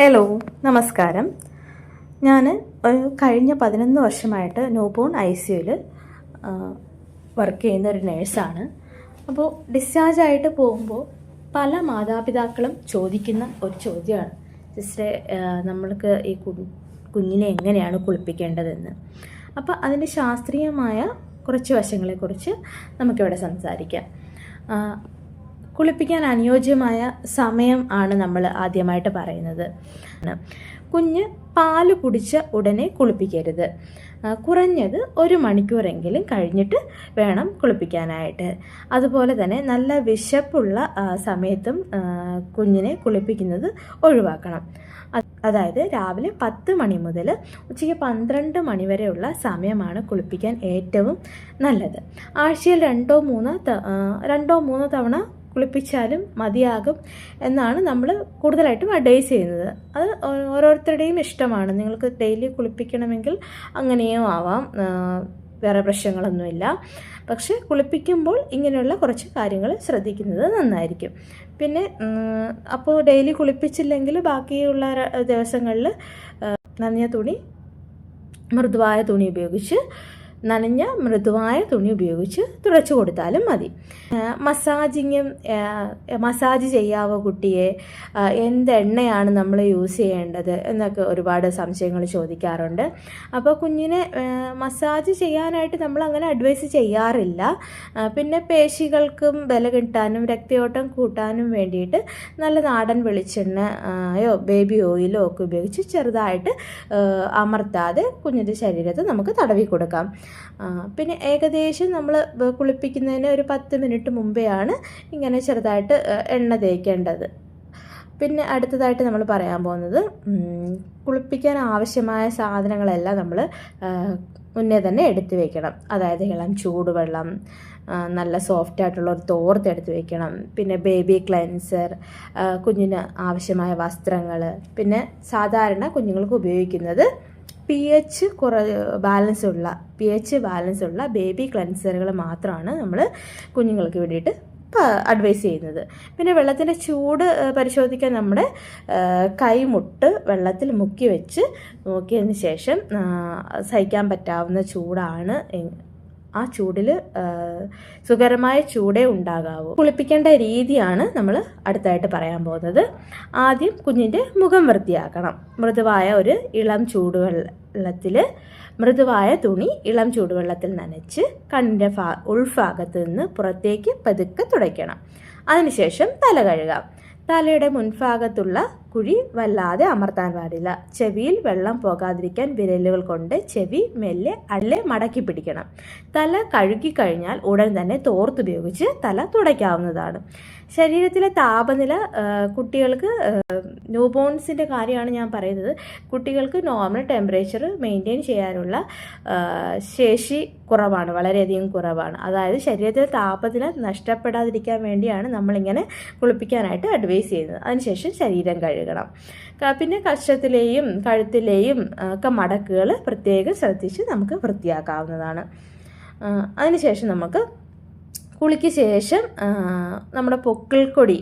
Hello, നമസ്കാരം. ഞാൻ കഴിഞ്ഞ 11 വർഷമായിട്ട് ന്യൂബോൺ ICUവിൽ വർക്ക് ചെയ്യുന്ന ഒരു നേഴ്സാണ്. അപ്പോൾ ഡിസ്ചാർജായിട്ട് പോകുമ്പോൾ പല മാതാപിതാക്കളും ചോദിക്കുന്ന ഒരു ചോദ്യമാണ്, സിസ്റ്ററെ നമ്മൾക്ക് ഈ കുഞ്ഞിനെ എങ്ങനെയാണ് കുളിപ്പിക്കേണ്ടതെന്ന്. അപ്പോൾ അതിൻ്റെ ശാസ്ത്രീയമായ കുറച്ച് വശങ്ങളെക്കുറിച്ച് നമുക്കിവിടെ സംസാരിക്കാം. കുളിപ്പിക്കാൻ അനുയോജ്യമായ സമയം ആണ് നമ്മൾ ആദ്യമായിട്ട് പറയുന്നത്. കുഞ്ഞ് പാല് കുടിച്ച ഉടനെ കുളിപ്പിക്കരുത്. കുറഞ്ഞത് 1 മണിക്കൂറെങ്കിലും കഴിഞ്ഞിട്ട് വേണം കുളിപ്പിക്കാനായിട്ട്. അതുപോലെ തന്നെ നല്ല വിശപ്പുള്ള സമയത്തും കുഞ്ഞിനെ കുളിപ്പിക്കുന്നത് ഒഴിവാക്കണം. അതായത് രാവിലെ 10 മണി മുതൽ ഉച്ചയ്ക്ക് 12 മണി വരെയുള്ള സമയമാണ് കുളിപ്പിക്കാൻ ഏറ്റവും നല്ലത്. ആഴ്ചയിൽ 2-3 തവണ കുളിപ്പിച്ചാലും മതിയാകും എന്നാണ് നമ്മൾ കൂടുതലായിട്ടും അഡ്വൈസ് ചെയ്യുന്നത്. അത് ഓരോരുത്തരുടെയും ഇഷ്ടമാണ്. നിങ്ങൾക്ക് ഡെയിലി കുളിപ്പിക്കണമെങ്കിൽ അങ്ങനെയും ആവാം, വേറെ പ്രശ്നങ്ങളൊന്നുമില്ല. പക്ഷെ കുളിപ്പിക്കുമ്പോൾ ഇങ്ങനെയുള്ള കുറച്ച് കാര്യങ്ങൾ ശ്രദ്ധിക്കുന്നത് നന്നായിരിക്കും. പിന്നെ അപ്പോൾ ഡെയിലി കുളിപ്പിച്ചില്ലെങ്കിൽ ബാക്കിയുള്ള ദിവസങ്ങളിൽ നനഞ്ഞ മൃദുവായ തുണി ഉപയോഗിച്ച് തുടച്ചു കൊടുത്താലും മതി. മസാജ് ചെയ്യാവോ കുട്ടിയെ, എന്ത് എണ്ണയാണ് നമ്മൾ യൂസ് ചെയ്യേണ്ടത് എന്നൊക്കെ ഒരുപാട് സംശയങ്ങൾ ചോദിക്കാറുണ്ട്. അപ്പോൾ കുഞ്ഞിനെ മസാജ് ചെയ്യാനായിട്ട് നമ്മൾ അങ്ങനെ അഡ്വൈസ് ചെയ്യാറില്ല. പിന്നെ പേശികൾക്കും ബലം കിട്ടാനും രക്തയോട്ടം കൂട്ടാനും വേണ്ടിയിട്ട് നല്ല നാടൻ വെളിച്ചെണ്ണയോ ബേബി ഓയിലോ ഒക്കെ ഉപയോഗിച്ച് ചെറുതായിട്ട് അമർത്താതെ കുഞ്ഞിൻ്റെ ശരീരത്ത് നമുക്ക് തടവി കൊടുക്കാം. പിന്നെ ഏകദേശം നമ്മൾ കുളിപ്പിക്കുന്നതിന് ഒരു 10 മിനിറ്റ് മുമ്പെയാണ് ഇങ്ങനെ ചെറുതായിട്ട് എണ്ണ തേക്കേണ്ടത്. പിന്നെ അടുത്തതായിട്ട് നമ്മൾ പറയാൻ പോകുന്നത്, കുളിപ്പിക്കാൻ ആവശ്യമായ സാധനങ്ങളെല്ലാം നമ്മൾ മുന്നേ തന്നെ എടുത്തു വയ്ക്കണം. അതായത് ഇളം ചൂടുവെള്ളം, നല്ല സോഫ്റ്റ് ആയിട്ടുള്ള ഒരു തോർത്ത് എടുത്ത് വയ്ക്കണം. പിന്നെ ബേബി ക്ലെൻസർ, കുഞ്ഞിന് ആവശ്യമായ വസ്ത്രങ്ങൾ. പിന്നെ സാധാരണ കുഞ്ഞുങ്ങൾക്ക് ഉപയോഗിക്കുന്നത് pH ബാലൻസ് ഉള്ള ബേബി ക്ലെൻസറുകൾ മാത്രമാണ് നമ്മൾ കുഞ്ഞുങ്ങൾക്ക് വേണ്ടിയിട്ട് അഡ്വൈസ് ചെയ്യുന്നത്. പിന്നെ വെള്ളത്തിൻ്റെ ചൂട് പരിശോധിക്കാൻ നമ്മുടെ കൈമുട്ട് വെള്ളത്തിൽ മുക്കി വെച്ച് നോക്കിയതിന് ശേഷം സഹിക്കാൻ പറ്റാവുന്ന ചൂടാണ്, ആ ചൂടിൽ സുഖകരമായ ചൂടേ ഉണ്ടാകാവൂ. കുളിപ്പിക്കേണ്ട രീതിയാണ് നമ്മൾ അടുത്തായിട്ട് പറയാൻ പോകുന്നത്. ആദ്യം കുഞ്ഞിൻ്റെ മുഖം വൃത്തിയാക്കണം. മൃദുവായ തുണി ഇളം ചൂടുവെള്ളത്തിൽ നനച്ച് കണ്ണിൻ്റെ ഉൾഭാഗത്ത് നിന്ന് പുറത്തേക്ക് പതുക്കെ തുടയ്ക്കണം. അതിനുശേഷം തല കഴുകാം. തലയുടെ മുൻഭാഗത്തുള്ള കുഴി വല്ലാതെ അമർത്താൻ പാടില്ല. ചെവിയിൽ വെള്ളം പോകാതിരിക്കാൻ വിരലുകൾ കൊണ്ട് ചെവി മെല്ലെ മടക്കി പിടിക്കണം. തല കഴുകിക്കഴിഞ്ഞാൽ ഉടൻ തന്നെ തോർത്തുപയോഗിച്ച് തല തുടയ്ക്കാവുന്നതാണ്. ശരീരത്തിലെ താപനില കുട്ടികൾക്ക്, ന്യൂബോൺസിൻ്റെ കാര്യമാണ് ഞാൻ പറയുന്നത്, കുട്ടികൾക്ക് നോർമൽ ടെമ്പറേച്ചർ മെയിൻറ്റെയിൻ ചെയ്യാനുള്ള ശേഷി കുറവാണ്, വളരെയധികം കുറവാണ്. അതായത് ശരീരത്തിലെ താപനില നഷ്ടപ്പെടാതിരിക്കാൻ വേണ്ടിയാണ് നമ്മളിങ്ങനെ കുളിപ്പിക്കാനായിട്ട് അഡ്വൈസ് ചെയ്യുന്നത്. അതിനുശേഷം ശരീരം കഴുകണം. പിന്നെ കക്ഷത്തിലെയും കഴുത്തിലെയും ഒക്കെ മടക്കുകൾ പ്രത്യേകം ശ്രദ്ധിച്ച് നമുക്ക് വൃത്തിയാക്കാവുന്നതാണ്. അതിനുശേഷം നമുക്ക് കുളിക്ക് ശേഷം നമ്മുടെ പൊക്കിൾക്കൊടി,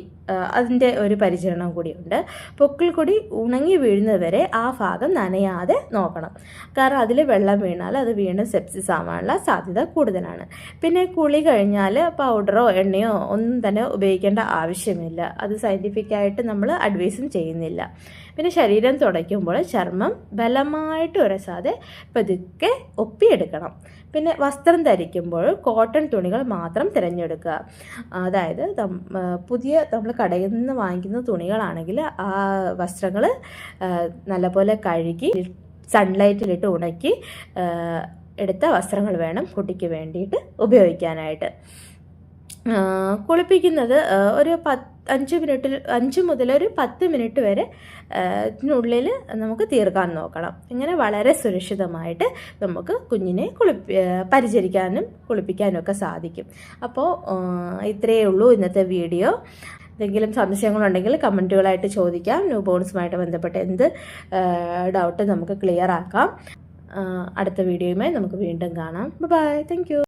അതിൻ്റെ ഒരു പരിചരണം കൂടിയുണ്ട്. പൊക്കിൾക്കൊടി ഉണങ്ങി വീഴുന്നത് വരെ ആ ഭാഗം നനയാതെ നോക്കണം. കാരണം അതിൽ വെള്ളം വീണാൽ അത് വീണ്ടും സെപ്സിസ് ആവാനുള്ള സാധ്യത കൂടുതലാണ്. പിന്നെ കുളി കഴിഞ്ഞാൽ പൗഡറോ എണ്ണയോ ഒന്നും തന്നെ ഉപയോഗിക്കേണ്ട ആവശ്യമില്ല. അത് സയൻറ്റിഫിക്കായിട്ട് നമ്മൾ അഡ്വൈസും ചെയ്യുന്നില്ല. പിന്നെ ശരീരം തുടയ്ക്കുമ്പോൾ ചർമ്മം ബലമായിട്ട് ഉരസാതെ പതുക്കെ ഒപ്പിയെടുക്കണം. പിന്നെ വസ്ത്രം ധരിക്കുമ്പോൾ കോട്ടൺ തുണികൾ മാത്രം തിരഞ്ഞെടുക്കുക. അതായത് നമ്മൾ കടയിൽ നിന്ന് വാങ്ങിക്കുന്ന തുണികളാണെങ്കിൽ ആ വസ്ത്രങ്ങൾ നല്ലപോലെ കഴുകി സൺലൈറ്റിലിട്ട് ഉണക്കി എടുത്ത വസ്ത്രങ്ങൾ വേണം കുട്ടിക്ക് വേണ്ടിയിട്ട് ഉപയോഗിക്കാനായിട്ട്. കുളിപ്പിക്കുന്നത് ഒരു 5 മുതൽ ഒരു 10 മിനിറ്റ് വരെ ത്തിനുള്ളിൽ നമുക്ക് തീർക്കാൻ നോക്കണം. ഇങ്ങനെ വളരെ സുരക്ഷിതമായിട്ട് നമുക്ക് കുഞ്ഞിനെ പരിചരിക്കാനും കുളിപ്പിക്കാനും ഒക്കെ സാധിക്കും. അപ്പോൾ ഇത്രയേ ഉള്ളൂ ഇന്നത്തെ വീഡിയോ. എന്തെങ്കിലും സംശയങ്ങളുണ്ടെങ്കിൽ കമൻറ്റുകളായിട്ട് ചോദിക്കാം. ന്യൂബോൺസുമായിട്ട് ബന്ധപ്പെട്ട് എന്ത് ഡൗട്ട് നമുക്ക് ക്ലിയർ ആക്കാം. അടുത്ത വീഡിയോയുമായി നമുക്ക് വീണ്ടും കാണാം. Bye, thank U.